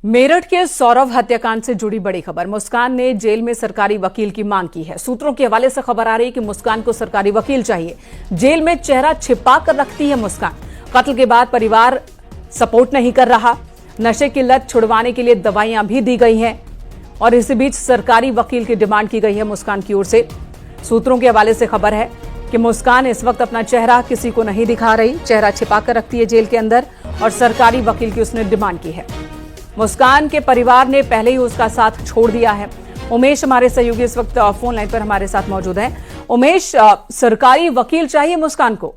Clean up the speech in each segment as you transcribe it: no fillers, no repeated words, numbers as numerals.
मेरठ के सौरभ हत्याकांड से जुड़ी बड़ी खबर। मुस्कान ने जेल में सरकारी वकील की मांग की है। सूत्रों के हवाले से खबर आ रही है कि मुस्कान को सरकारी वकील चाहिए। जेल में चेहरा छिपा कर रखती है मुस्कान। कत्ल के बाद परिवार सपोर्ट नहीं कर रहा। नशे की लत छुड़वाने के लिए दवाइयां भी दी गई हैं और इसी बीच सरकारी वकील की डिमांड की गई है मुस्कान की ओर से। सूत्रों के हवाले से खबर है कि मुस्कान इस वक्त अपना चेहरा किसी को नहीं दिखा रही, चेहरा छिपा कर रखती है जेल के अंदर और सरकारी वकील की उसने डिमांड की है। मुस्कान के परिवार ने पहले ही उसका साथ छोड़ दिया है। उमेश हमारे सहयोगी इस वक्त फोन लाइन पर हमारे साथ मौजूद हैं। उमेश, सरकारी वकील चाहिए मुस्कान को?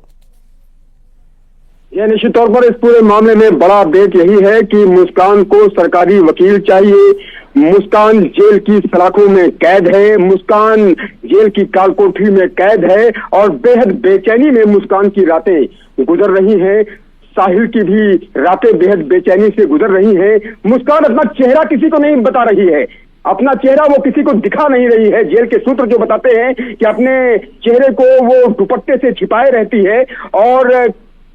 यह निश्चित तौर पर इस पूरे मामले में बड़ा अपडेट यही है कि मुस्कान को सरकारी वकील चाहिए। मुस्कान जेल की सलाखों में कैद है, मुस्कान जेल की कालकोठरी में कैद है और बेहद बेचैनी में मुस्कान की रातें गुजर रही हैं। साहिल की भी रातें बेहद बेचैनी से गुजर रही हैं। मुस्कान अपना चेहरा किसी को नहीं बता रही है, अपना चेहरा वो किसी को दिखा नहीं रही है। जेल के सूत्र जो बताते हैं कि अपने चेहरे को वो दुपट्टे से छिपाए रहती है और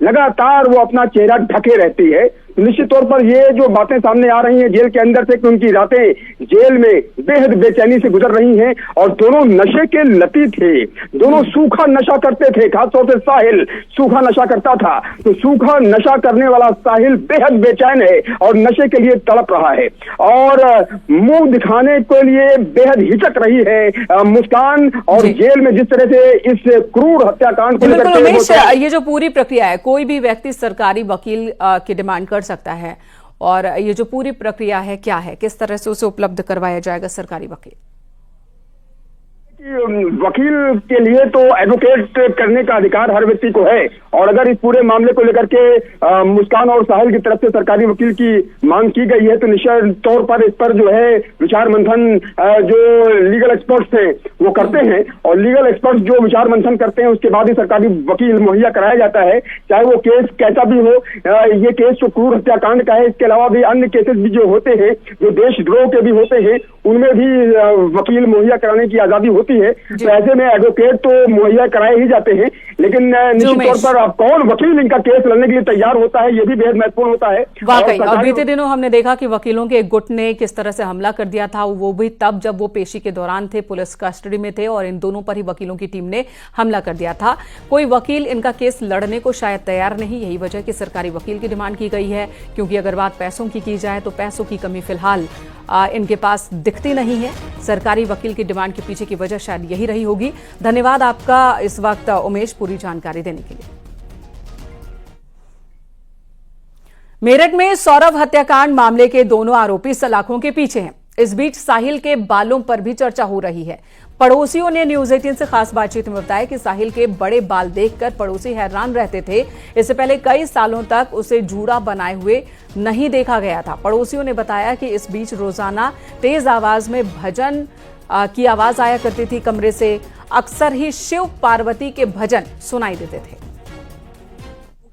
लगातार वो अपना चेहरा ढके रहती है। निश्चित तौर पर ये जो बातें सामने आ रही हैं जेल के अंदर से कि उनकी रातें जेल में बेहद बेचैनी से गुजर रही हैं और दोनों नशे के लती थे, दोनों सूखा नशा करते थे। खासतौर से साहिल सूखा नशा करता था, तो सूखा नशा करने वाला साहिल बेहद बेचैन है और नशे के लिए तड़प रहा है और मुंह दिखाने के लिए बेहद हिचक रही है मुस्कान। और जेल में जिस तरह से इस क्रूर हत्याकांड को लेकर ये जो पूरी प्रक्रिया है, कोई भी व्यक्ति सरकारी वकील की डिमांड कर सकता है और ये जो पूरी प्रक्रिया है क्या है, किस तरह से उसे उपलब्ध करवाया जाएगा सरकारी वकील? वकील के लिए तो एडवोकेट करने का अधिकार हर व्यक्ति को है और अगर इस पूरे मामले को लेकर के मुस्कान और साहिल की तरफ से सरकारी वकील की मांग की गई है तो निश्चित तौर पर इस पर जो है विचार मंथन जो लीगल एक्सपर्ट्स हैं वो करते हैं और लीगल एक्सपर्ट्स जो विचार मंथन करते हैं उसके बाद ही सरकारी वकील मुहैया कराया जाता है, चाहे वो केस कैसा भी हो। ये केस जो क्रूर हत्याकांड का है, इसके अलावा भी अन्य केसेस भी जो होते हैं, जो देशद्रोह के भी होते हैं, उनमें भी वकील मुहैया कराने की आजादी होती है। तो ऐसे में एडवोकेट तो मुहैया कराए ही जाते हैं, लेकिन निश्चित तौर पर अब कौन वकील इनका केस लड़ने के लिए तैयार होता है ये भी बेहद महत्वपूर्ण होता है। वाकई और बीते दिनों हमने देखा कि वकीलों के एक गुट ने किस तरह से हमला कर दिया था, वो भी तब जब वो पेशी के दौरान थे, पुलिस कस्टडी में थे और इन दोनों पर ही वकीलों की टीम ने हमला कर दिया था। कोई वकील इनका केस लड़ने को शायद तैयार नहीं, यही वजह कि सरकारी वकील की डिमांड की गई है। क्योंकि अगर बात पैसों की जाए तो पैसों की कमी फिलहाल इनके पास दिखती नहीं है। सरकारी वकील की डिमांड के पीछे की वजह शायद यही रही होगी। धन्यवाद आपका इस वक्त उमेश पूरी जानकारी देने के लिए। मेरठ में सौरभ हत्याकांड मामले के दोनों आरोपी सलाखों के पीछे हैं। इस बीच साहिल के बालों पर भी चर्चा हो रही है। पड़ोसियों ने न्यूज 18 से खास बातचीत में बताया कि साहिल के बड़े बाल देखकर पड़ोसी हैरान रहते थे। इससे पहले कई सालों तक उसे जूड़ा बनाए हुए नहीं देखा गया था। पड़ोसियों ने बताया कि इस बीच रोजाना तेज आवाज में भजन की आवाज आया करती थी कमरे से। अक्सर ही शिव पार्वती के भजन सुनाई देते थे।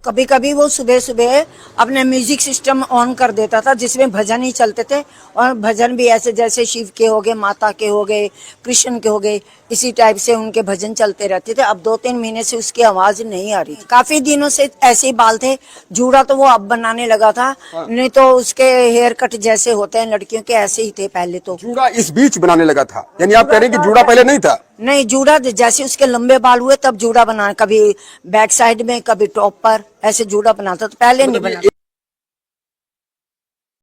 कभी कभी वो सुबह सुबह अपने म्यूजिक सिस्टम ऑन कर देता था जिसमें भजन ही चलते थे और भजन भी ऐसे जैसे शिव के हो गए, माता के हो गए, कृष्ण के हो गए, इसी टाइप से उनके भजन चलते रहते थे। अब 2-3 महीने से उसकी आवाज नहीं आ रही। काफी दिनों से ऐसे ही बाल थे। जूड़ा तो वो अब बनाने लगा था, नहीं तो उसके हेयर कट जैसे होते हैं लड़कियों के ऐसे ही थे पहले। तो जूड़ा इस बीच बनाने लगा था, यानी आप कह रहे हैं कि जूड़ा पहले नहीं था? नहीं, जूड़ा जैसे उसके लंबे बाल हुए तब जूड़ा बनाना, कभी बैक साइड में कभी टॉप पर ऐसे जूड़ा बनाता, तो पहले नहीं बना।